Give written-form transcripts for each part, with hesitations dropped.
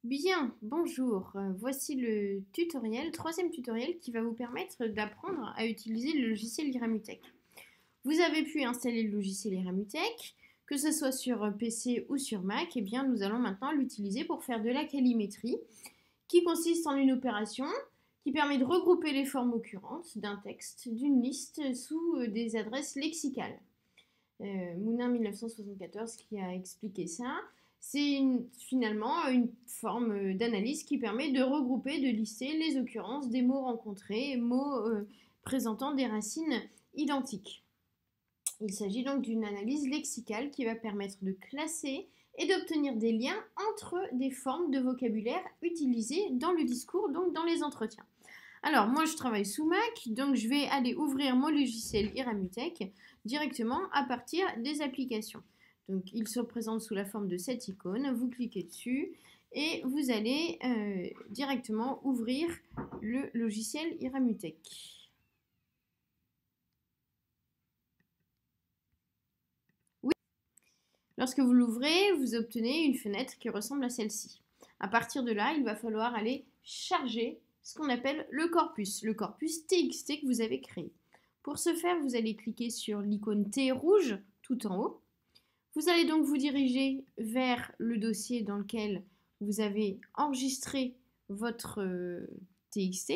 Bien, bonjour. Voici le tutoriel, troisième tutoriel qui va vous permettre d'apprendre à utiliser le logiciel Iramutech. Vous avez pu installer le logiciel Iramutech, que ce soit sur PC ou sur Mac, et bien nous allons maintenant l'utiliser pour faire de la calimétrie, qui consiste en une opération qui permet de regrouper les formes occurrentes d'un texte, d'une liste sous des adresses lexicales. Mounin 1974 qui a expliqué ça. C'est finalement une forme d'analyse qui permet de regrouper, de lister les occurrences des mots rencontrés, mots présentant des racines identiques. Il s'agit donc d'une analyse lexicale qui va permettre de classer et d'obtenir des liens entre des formes de vocabulaire utilisées dans le discours, donc dans les entretiens. Alors, moi, je travaille sous Mac, donc je vais aller ouvrir mon logiciel Iramutech directement à partir des applications. Donc, il se présente sous la forme de cette icône. Vous cliquez dessus et vous allez directement ouvrir le logiciel Iramutech. Oui. Lorsque vous l'ouvrez, vous obtenez une fenêtre qui ressemble à celle-ci. À partir de là, il va falloir aller charger ce qu'on appelle le corpus TXT que vous avez créé. Pour ce faire, vous allez cliquer sur l'icône T rouge tout en haut. Vous allez donc vous diriger vers le dossier dans lequel vous avez enregistré votre TXT.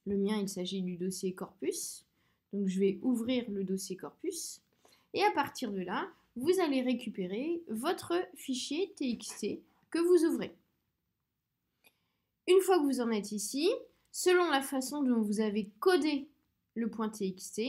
Le mien, il s'agit du dossier corpus. Donc je vais ouvrir le dossier corpus. Et à partir de là, vous allez récupérer votre fichier TXT que vous ouvrez. Une fois que vous en êtes ici, selon la façon dont vous avez codé le .txt,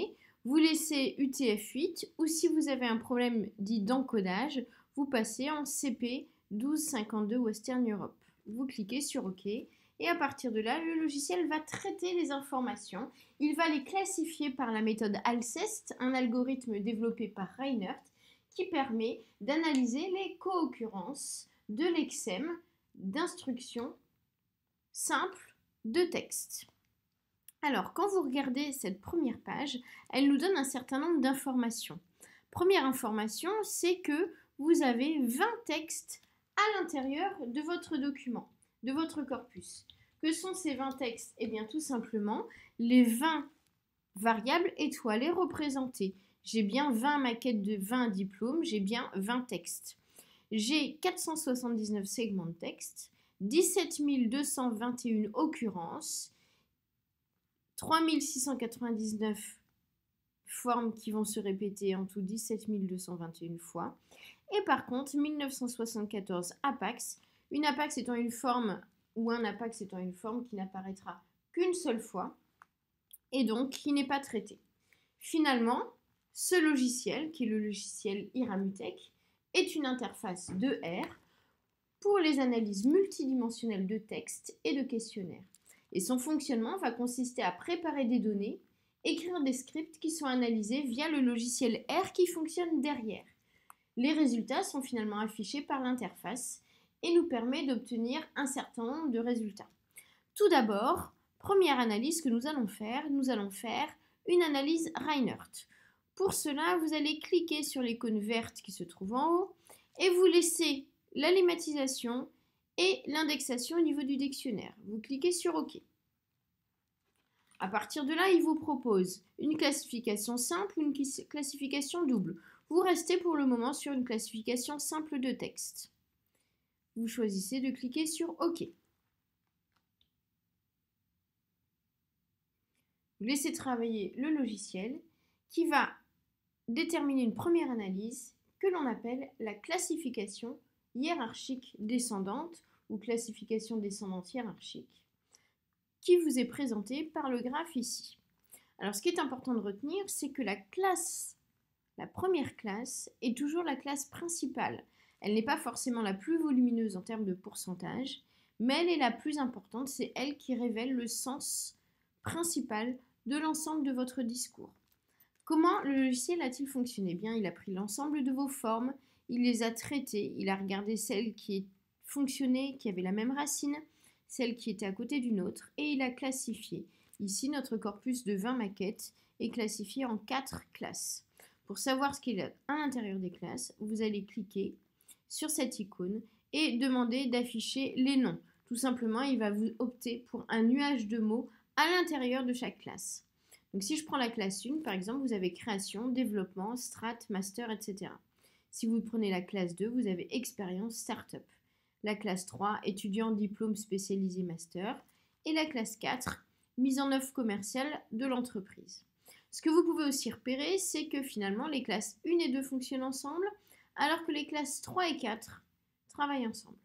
vous laissez UTF-8 ou si vous avez un problème dit d'encodage, vous passez en CP 1252 Western Europe. Vous cliquez sur OK et à partir de là, le logiciel va traiter les informations. Il va les classifier par la méthode Alcest, un algorithme développé par Reinert qui permet d'analyser les co-occurrences de lexèmes d'instructions simples de texte. Alors, quand vous regardez cette première page, elle nous donne un certain nombre d'informations. Première information, c'est que vous avez 20 textes à l'intérieur de votre document, de votre corpus. Que sont ces 20 textes? Eh bien, tout simplement, les 20 variables étoilées représentées. J'ai bien 20 maquettes de 20 diplômes, j'ai bien 20 textes. J'ai 479 segments de texte, 17 221 occurrences, 3699 formes qui vont se répéter en tout 17 221 fois. Et par contre, 1974 apax, une apax étant une forme ou un apax étant une forme qui n'apparaîtra qu'une seule fois et donc qui n'est pas traitée. Finalement, ce logiciel, qui est le logiciel Iramutech, est une interface de R pour les analyses multidimensionnelles de texte et de questionnaires. Et son fonctionnement va consister à préparer des données, écrire des scripts qui sont analysés via le logiciel R qui fonctionne derrière. Les résultats sont finalement affichés par l'interface et nous permet d'obtenir un certain nombre de résultats. Tout d'abord, première analyse que nous allons faire une analyse Reinert. Pour cela, vous allez cliquer sur l'icône verte qui se trouve en haut et vous laissez la lemmatisation et l'indexation au niveau du dictionnaire. Vous cliquez sur OK. À partir de là, il vous propose une classification simple ou une classification double. Vous restez pour le moment sur une classification simple de texte. Vous choisissez de cliquer sur OK. Vous laissez travailler le logiciel qui va déterminer une première analyse que l'on appelle la classification hiérarchique descendante ou classification descendante hiérarchique qui vous est présentée par le graphe ici. Alors ce qui est important de retenir, c'est que la première classe est toujours la classe principale. Elle n'est pas forcément la plus volumineuse en termes de pourcentage, mais elle est la plus importante, c'est elle qui révèle le sens principal de l'ensemble de votre discours. Comment le logiciel a-t-il fonctionné? Eh bien, il a pris l'ensemble de vos formes, il les a traitées, il a regardé celles qui fonctionnaient, qui avaient la même racine, celle qui était à côté d'une autre, et il a classifié. Ici, notre corpus de 20 maquettes est classifié en 4 classes. Pour savoir ce qu'il y a à l'intérieur des classes, vous allez cliquer sur cette icône et demander d'afficher les noms. Tout simplement, il va vous opter pour un nuage de mots à l'intérieur de chaque classe. Donc si je prends la classe 1, par exemple, vous avez création, développement, strat, master, etc. Si vous prenez la classe 2, vous avez expérience, startup. La classe 3, étudiant, diplôme spécialisé, master. Et la classe 4, mise en œuvre commerciale de l'entreprise. Ce que vous pouvez aussi repérer, c'est que finalement, les classes 1 et 2 fonctionnent ensemble, alors que les classes 3 et 4 travaillent ensemble.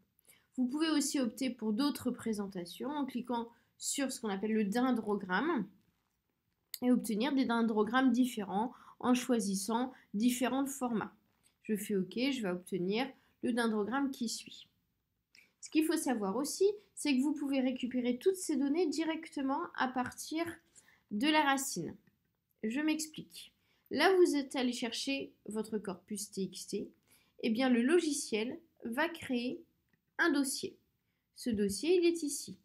Vous pouvez aussi opter pour d'autres présentations en cliquant sur ce qu'on appelle le dendrogramme et obtenir des dendrogrammes différents en choisissant différents formats. Je fais OK, je vais obtenir le dendrogramme qui suit. Ce qu'il faut savoir aussi, c'est que vous pouvez récupérer toutes ces données directement à partir de la racine. Je m'explique. Là, vous êtes allé chercher votre corpus TXT. Eh bien, le logiciel va créer un dossier. Ce dossier, il est ici.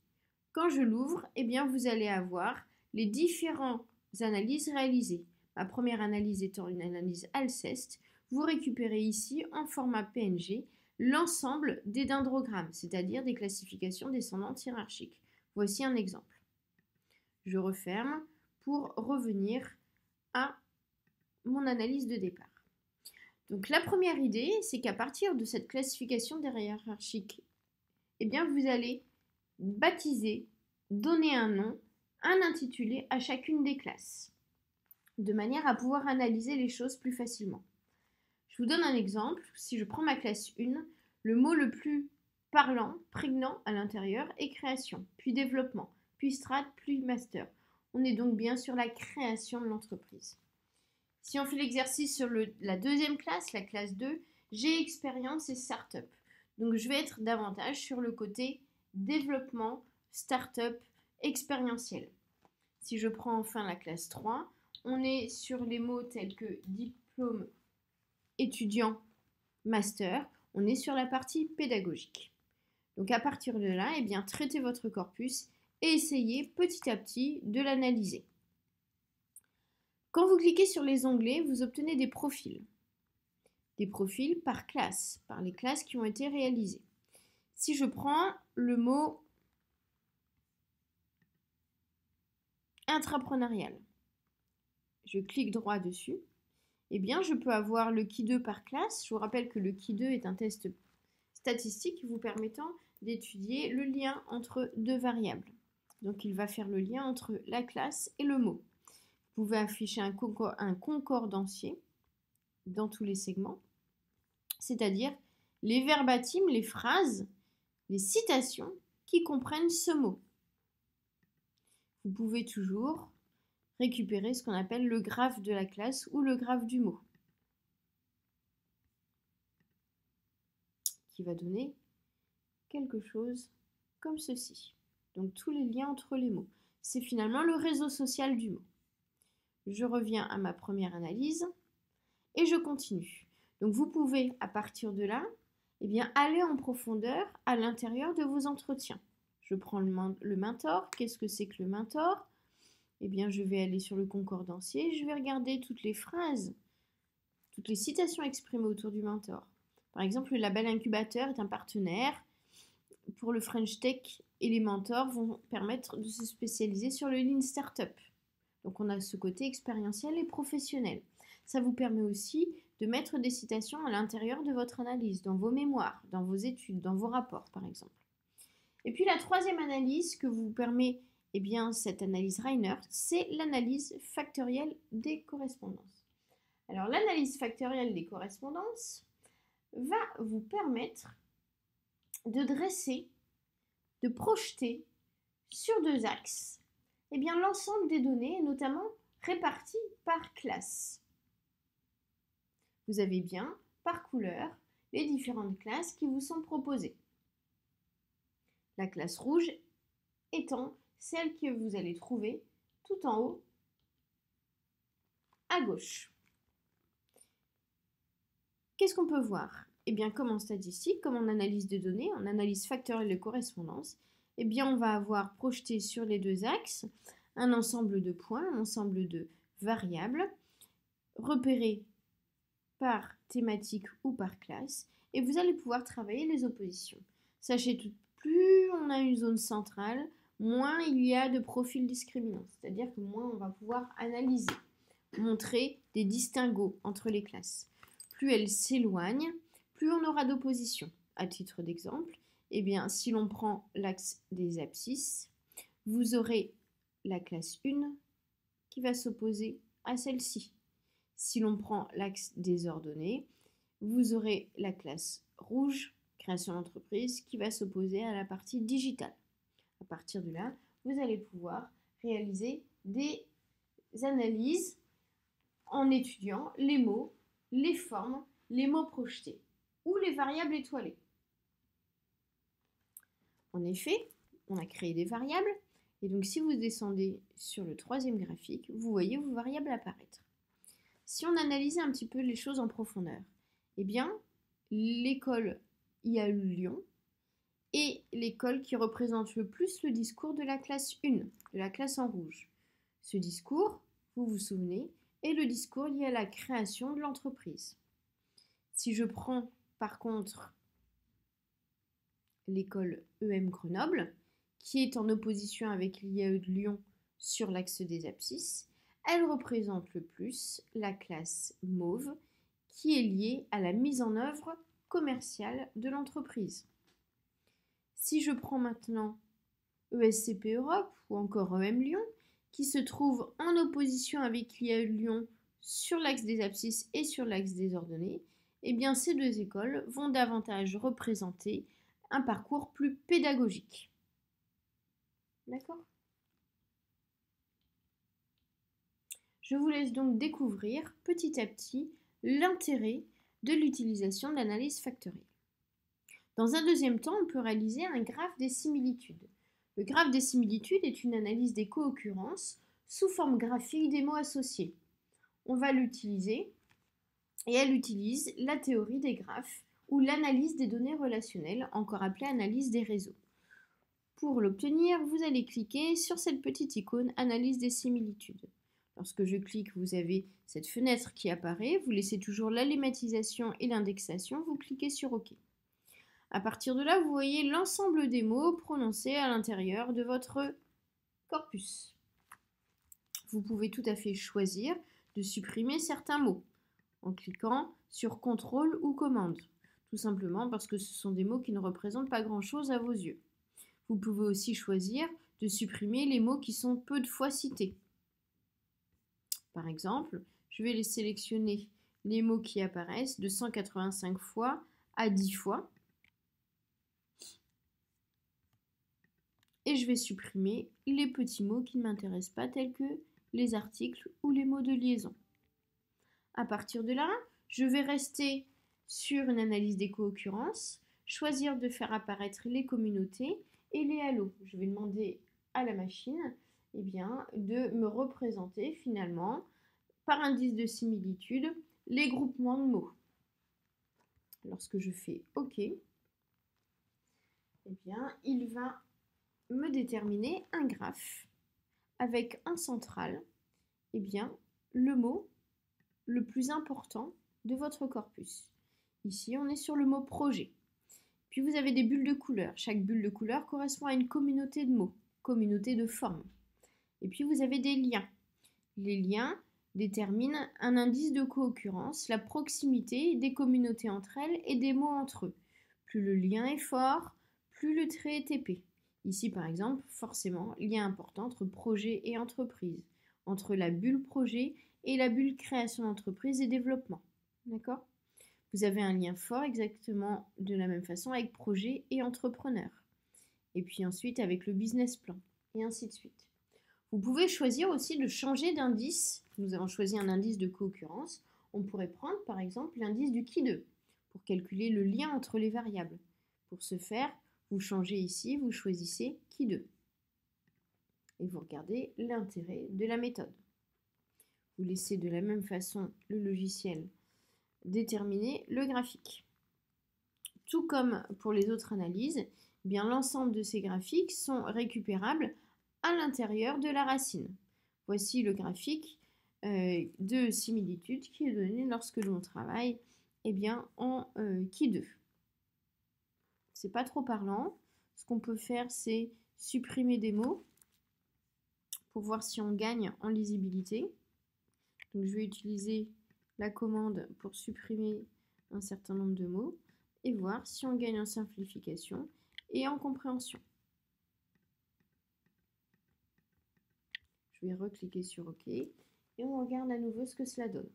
Quand je l'ouvre, eh bien, vous allez avoir les différentes analyses réalisées. Ma première analyse étant une analyse Alceste, vous récupérez ici en format PNG l'ensemble des dendrogrammes, c'est-à-dire des classifications descendantes hiérarchiques. Voici un exemple. Je referme pour revenir à mon analyse de départ. Donc la première idée, c'est qu'à partir de cette classification des hiérarchiques, eh bien, vous allez baptiser, donner un nom, un intitulé à chacune des classes, de manière à pouvoir analyser les choses plus facilement. Je vous donne un exemple. Si je prends ma classe 1, le mot le plus parlant, prégnant à l'intérieur est création, puis développement, puis strat, puis master. On est donc bien sur la création de l'entreprise. Si on fait l'exercice sur la deuxième classe, la classe 2, j'ai expérience et start-up. Donc je vais être davantage sur le côté développement, start-up, expérientiel. Si je prends enfin la classe 3, on est sur les mots tels que diplôme, étudiant, master. On est sur la partie pédagogique. Donc à partir de là, eh bien, traitez votre corpus et essayez petit à petit de l'analyser. Quand vous cliquez sur les onglets, vous obtenez des profils. Des profils par classe, par les classes qui ont été réalisées. Si je prends le mot intrapreneurial, je clique droit dessus, eh bien je peux avoir le Qui2 par classe. Je vous rappelle que le Qui2 est un test statistique vous permettant d'étudier le lien entre deux variables. Donc il va faire le lien entre la classe et le mot. Vous pouvez afficher un concordancier dans tous les segments, c'est-à-dire les verbatims, les phrases, les citations qui comprennent ce mot. Vous pouvez toujours récupérer ce qu'on appelle le graphe de la classe ou le graphe du mot, qui va donner quelque chose comme ceci. Donc tous les liens entre les mots. C'est finalement le réseau social du mot. Je reviens à ma première analyse et je continue. Donc vous pouvez, à partir de là, eh bien, aller en profondeur à l'intérieur de vos entretiens. Je prends le mentor. Qu'est-ce que c'est que le mentor? Eh bien, je vais aller sur le concordancier et je vais regarder toutes les phrases, toutes les citations exprimées autour du mentor. Par exemple, le label incubateur est un partenaire pour le French Tech et les mentors vont permettre de se spécialiser sur le Lean Startup. Donc on a ce côté expérientiel et professionnel. Ça vous permet aussi de mettre des citations à l'intérieur de votre analyse, dans vos mémoires, dans vos études, dans vos rapports par exemple. Et puis la troisième analyse que vous permet, eh bien, cette analyse Reinert, c'est l'analyse factorielle des correspondances. Alors l'analyse factorielle des correspondances va vous permettre de dresser, de projeter sur deux axes eh bien, l'ensemble des données, notamment réparties par classe. Vous avez bien, par couleur, les différentes classes qui vous sont proposées. La classe rouge étant celle que vous allez trouver tout en haut à gauche. Qu'est-ce qu'on peut voir? Eh bien, comme en statistique, comme en analyse de données, en analyse factorielle de correspondance, eh bien, on va avoir projeté sur les deux axes un ensemble de points, un ensemble de variables repérées par thématique ou par classe et vous allez pouvoir travailler les oppositions. Sachez tout, plus on a une zone centrale, moins il y a de profils discriminants, c'est-à-dire que moins on va pouvoir analyser, montrer des distinguos entre les classes. Plus elle s'éloigne, plus on aura d'opposition. À titre d'exemple, eh bien, si l'on prend l'axe des abscisses, vous aurez la classe 1 qui va s'opposer à celle-ci. Si l'on prend l'axe des ordonnées, vous aurez la classe rouge, création d'entreprise, qui va s'opposer à la partie digitale. À partir de là, vous allez pouvoir réaliser des analyses en étudiant les mots, les formes, les mots projetés ou les variables étoilées. En effet, on a créé des variables et donc si vous descendez sur le troisième graphique, vous voyez vos variables apparaître. Si on analysait un petit peu les choses en profondeur, eh bien, l'école IAE Lyon est l'école qui représente le plus le discours de la classe 1, de la classe en rouge. Ce discours, vous vous souvenez, est le discours lié à la création de l'entreprise. Si je prends par contre l'école EM Grenoble, qui est en opposition avec l'IAE de Lyon sur l'axe des abscisses, elle représente le plus la classe mauve, qui est liée à la mise en œuvre commerciale de l'entreprise. Si je prends maintenant ESCP Europe ou encore EM Lyon, qui se trouve en opposition avec l'IAE de Lyon sur l'axe des abscisses et sur l'axe des ordonnées, eh bien ces deux écoles vont davantage représenter un parcours plus pédagogique. D'accord ? Je vous laisse donc découvrir petit à petit l'intérêt de l'utilisation de l'analyse factorielle. Dans un deuxième temps, on peut réaliser un graphe des similitudes. Le graphe des similitudes est une analyse des co-occurrences sous forme graphique des mots associés. On va l'utiliser et elle utilise la théorie des graphes ou l'analyse des données relationnelles, encore appelée analyse des réseaux. Pour l'obtenir, vous allez cliquer sur cette petite icône Analyse des similitudes. Lorsque je clique, vous avez cette fenêtre qui apparaît, vous laissez toujours la lemmatisation et l'indexation, vous cliquez sur OK. À partir de là, vous voyez l'ensemble des mots prononcés à l'intérieur de votre corpus. Vous pouvez tout à fait choisir de supprimer certains mots en cliquant sur CTRL ou commande, tout simplement parce que ce sont des mots qui ne représentent pas grand-chose à vos yeux. Vous pouvez aussi choisir de supprimer les mots qui sont peu de fois cités. Par exemple, je vais les sélectionner les mots qui apparaissent de 185 fois à 10 fois. Et je vais supprimer les petits mots qui ne m'intéressent pas, tels que les articles ou les mots de liaison. À partir de là, je vais rester sur une analyse des co-occurrences, choisir de faire apparaître les communautés et les halos. Je vais demander à la machine de me représenter finalement par indice de similitude les groupements de mots. Lorsque je fais OK, il va me déterminer un graphe avec en centrale le mot le plus important de votre corpus. Ici, on est sur le mot projet. Puis vous avez des bulles de couleur. Chaque bulle de couleur correspond à une communauté de mots, communauté de formes. Et puis vous avez des liens. Les liens déterminent un indice de co-occurrence, la proximité des communautés entre elles et des mots entre eux. Plus le lien est fort, plus le trait est épais. Ici, par exemple, forcément, lien important entre projet et entreprise, entre la bulle projet et la bulle création d'entreprise et développement. D'accord ? Vous avez un lien fort exactement de la même façon avec projet et entrepreneur. Et puis ensuite avec le business plan, et ainsi de suite. Vous pouvez choisir aussi de changer d'indice. Nous avons choisi un indice de co-occurrence. On pourrait prendre par exemple l'indice du qui2 pour calculer le lien entre les variables. Pour ce faire, vous changez ici, vous choisissez qui2. Et vous regardez l'intérêt de la méthode. Vous laissez de la même façon le logiciel déterminer le graphique. Tout comme pour les autres analyses, l'ensemble de ces graphiques sont récupérables à l'intérieur de la racine. Voici le graphique de similitude qui est donné lorsque l'on travaille en qui2. c'est pas trop parlant. Ce qu'on peut faire, c'est supprimer des mots pour voir si on gagne en lisibilité. Donc, je vais utiliser la commande pour supprimer un certain nombre de mots et voir si on gagne en simplification et en compréhension. Je vais recliquer sur OK et on regarde à nouveau ce que cela donne.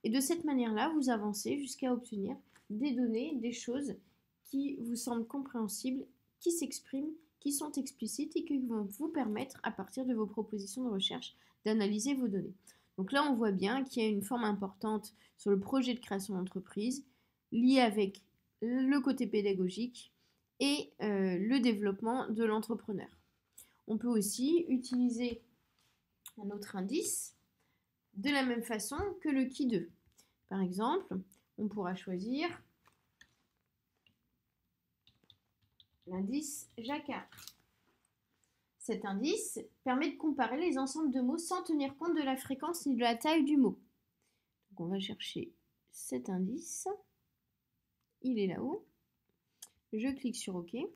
Et de cette manière-là, vous avancez jusqu'à obtenir des données, des choses qui vous semblent compréhensibles, qui s'expriment, qui sont explicites et qui vont vous permettre, à partir de vos propositions de recherche, d'analyser vos données. Donc là, on voit bien qu'il y a une forme importante sur le projet de création d'entreprise, lié avec le côté pédagogique et le développement de l'entrepreneur. On peut aussi utiliser un autre indice de la même façon que le qui 2. Par exemple, on pourra choisir l'indice Jacquard. Cet indice permet de comparer les ensembles de mots sans tenir compte de la fréquence ni de la taille du mot. Donc on va chercher cet indice. Il est là-haut. Je clique sur OK. Et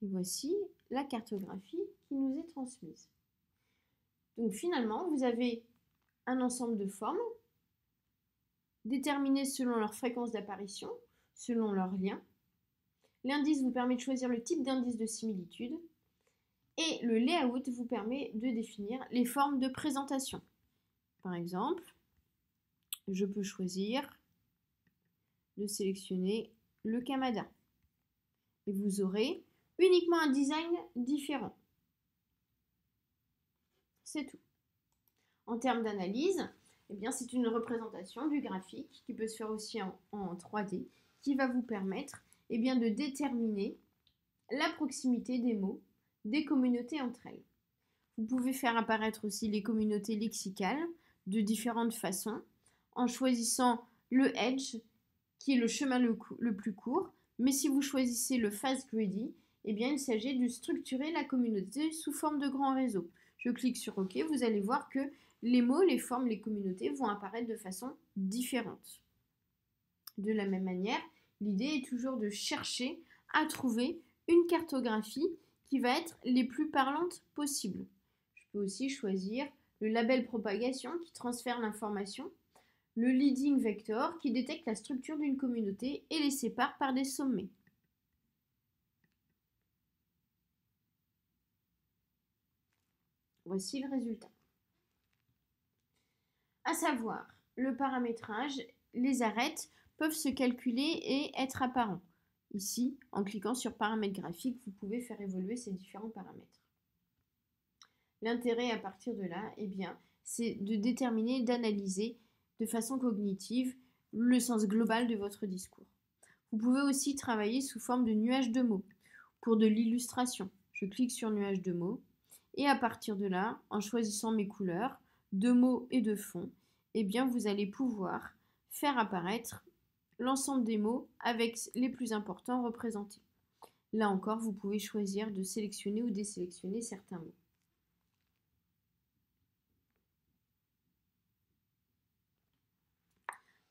voici la cartographie qui nous est transmise. Donc finalement, vous avez un ensemble de formes déterminées selon leur fréquence d'apparition, selon leur lien. L'indice vous permet de choisir le type d'indice de similitude et le layout vous permet de définir les formes de présentation. Par exemple, je peux choisir de sélectionner le Kamada et vous aurez uniquement un design différent. C'est tout. En termes d'analyse, eh bien, c'est une représentation du graphique qui peut se faire aussi en 3D qui va vous permettre eh bien, de déterminer la proximité des mots, des communautés entre elles. Vous pouvez faire apparaître aussi les communautés lexicales de différentes façons en choisissant le edge qui est le chemin le plus court, mais si vous choisissez le fast greedy, eh bien, il s'agit de structurer la communauté sous forme de grand réseau. Je clique sur OK, vous allez voir que les mots, les formes, les communautés vont apparaître de façon différente. De la même manière, l'idée est toujours de chercher à trouver une cartographie qui va être les plus parlantes possibles. Je peux aussi choisir le label propagation qui transfère l'information, le leading vector qui détecte la structure d'une communauté et les sépare par des sommets. Voici le résultat. À savoir, le paramétrage, les arêtes peuvent se calculer et être apparents. Ici, en cliquant sur paramètres graphiques, vous pouvez faire évoluer ces différents paramètres. L'intérêt à partir de là, eh bien, c'est de déterminer, d'analyser de façon cognitive le sens global de votre discours. Vous pouvez aussi travailler sous forme de nuages de mots pour de l'illustration. Je clique sur nuage de mots et à partir de là, en choisissant mes couleurs, de mots et de fonds, eh bien, vous allez pouvoir faire apparaître l'ensemble des mots avec les plus importants représentés. Là encore, vous pouvez choisir de sélectionner ou désélectionner certains mots.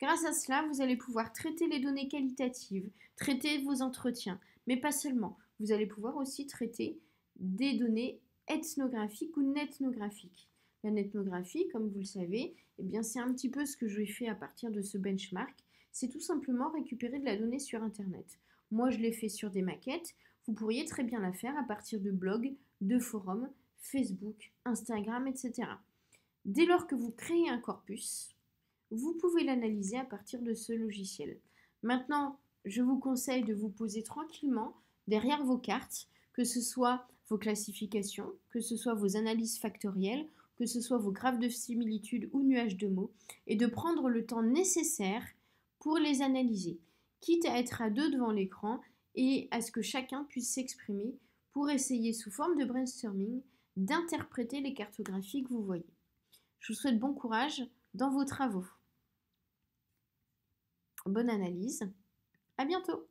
Grâce à cela, vous allez pouvoir traiter les données qualitatives, traiter vos entretiens, mais pas seulement. Vous allez pouvoir aussi traiter des données ethnographiques ou nethnographiques. La nethnographie, comme vous le savez, eh bien, c'est un petit peu ce que je vais faire à partir de ce benchmark. C'est tout simplement récupérer de la donnée sur Internet. Moi, je l'ai fait sur des maquettes. Vous pourriez très bien la faire à partir de blogs, de forums, Facebook, Instagram, etc. Dès lors que vous créez un corpus, vous pouvez l'analyser à partir de ce logiciel. Maintenant, je vous conseille de vous poser tranquillement derrière vos cartes, que ce soit vos classifications, que ce soit vos analyses factorielles, que ce soit vos graphes de similitude ou nuages de mots, et de prendre le temps nécessaire pour les analyser, quitte à être à deux devant l'écran et à ce que chacun puisse s'exprimer pour essayer sous forme de brainstorming d'interpréter les cartographies que vous voyez. Je vous souhaite bon courage dans vos travaux. Bonne analyse, à bientôt!